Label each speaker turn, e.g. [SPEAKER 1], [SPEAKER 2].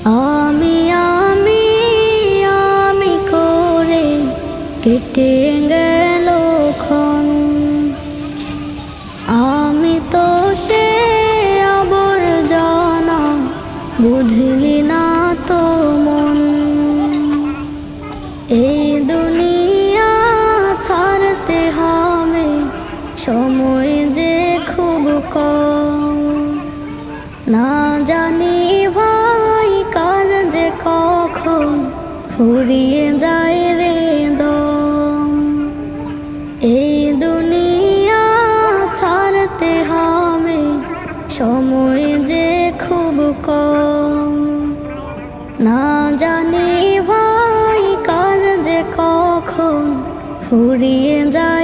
[SPEAKER 1] আমি আমি আমি করে কেটে গেল ক্ষণ, আমি তো সে আবর্জনা, বুঝলি না তো মন। এই দুনিয়া ছাড়তে হবে, সময় যে খুব কম। না জানি ভাই কার যে কখন ফুরিয়ে যায় রে দম। এই দুনিয়া ছাড়তে হবে, সময় যে খুব কম। না জানি ভাই কার যে কখন ফুরিয়ে যায়